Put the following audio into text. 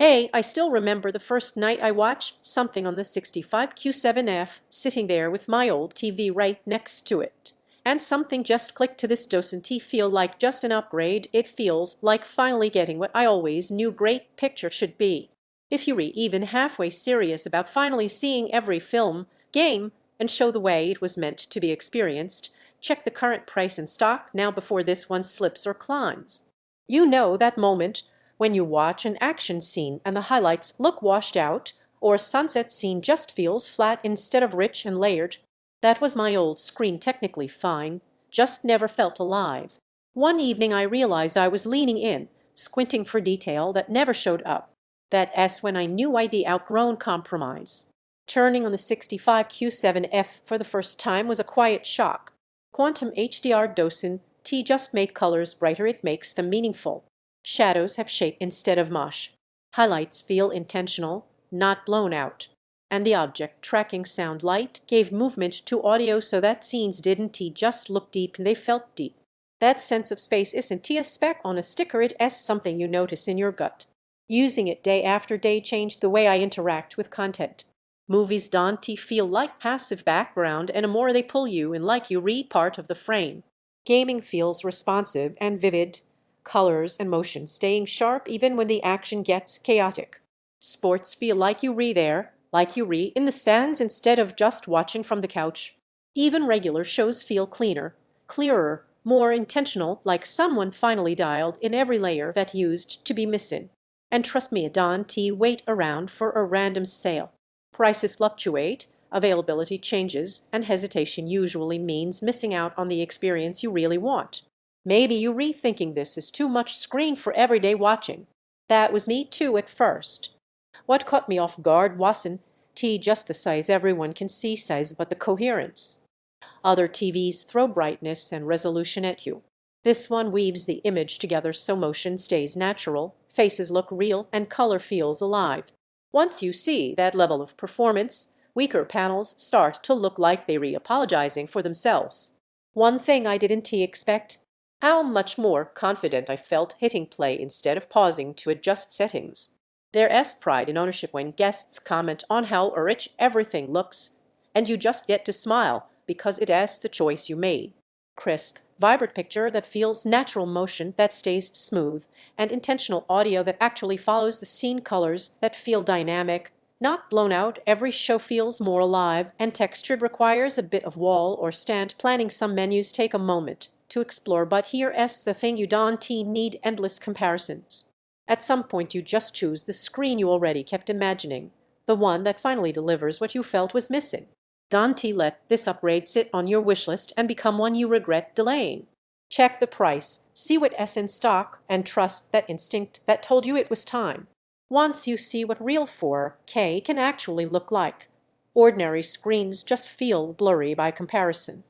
Hey, I still remember the first night I watched something on the 65 Q7F sitting there with my old TV right next to it. And something just clicked to this doesn't feel like just an upgrade, it feels like finally getting what I always knew great picture should be. If you're even halfway serious about finally seeing every film, game, and show the way it was meant to be experienced, check the current price in stock now before this one slips or climbs. You know that moment when you watch an action scene and the highlights look washed out, or a sunset scene just feels flat instead of rich and layered. That was my old screen, technically fine, just never felt alive. One evening I realized I was leaning in, squinting for detail that never showed up. That S when I knew I'd outgrown compromise. Turning on the 65 Q7F for the first time was a quiet shock. Quantum HDR docent T just made colors brighter, it makes them meaningful. Shadows have shape instead of mush. Highlights feel intentional, not blown out. And the object tracking sound Lite gave movement to audio so that scenes didn't just look deep, they felt deep. That sense of space isn't a speck on a sticker, it's something you notice in your gut. Using it day after day changed the way I interact with content. Movies don't feel like passive background anymore, they pull you in like you re part of the frame. Gaming feels responsive and vivid, colors and motion staying sharp even when the action gets chaotic. Sports feel like you re there, like you re in the stands instead of just watching from the couch. Even regular shows feel cleaner, clearer, more intentional, like someone finally dialed in every layer that used to be missing. And trust me, don't wait around for a random sale. Prices fluctuate, availability changes, and hesitation usually means missing out on the experience you really want. Maybe you're rethinking this is too much screen for everyday watching. That was me too at first. What caught me off guard wasn't just the size everyone can see size, but the coherence. Other TVs throw brightness and resolution at you. This one weaves the image together so motion stays natural, faces look real, and color feels alive. Once you see that level of performance, weaker panels start to look like they're apologizing for themselves. One thing I didn't expect: how much more confident I felt hitting play instead of pausing to adjust settings. There's pride in ownership when guests comment on how rich everything looks, and you just get to smile because it's the choice you made. Crisp, vibrant picture that feels natural, motion that stays smooth, and intentional audio that actually follows the scene, colors that feel dynamic, not blown out. Every show feels more alive and textured, requires a bit of wall or stand planning. Some menus take a moment to explore, but here's the thing: you don't need endless comparisons. At some point you just choose the screen you already kept imagining, the one that finally delivers what you felt was missing. Don't let this upgrade sit on your wish list and become one you regret delaying. Check the price, see what's in stock, and trust that instinct that told you it was time. Once you see what real 4K can actually look like, ordinary screens just feel blurry by comparison.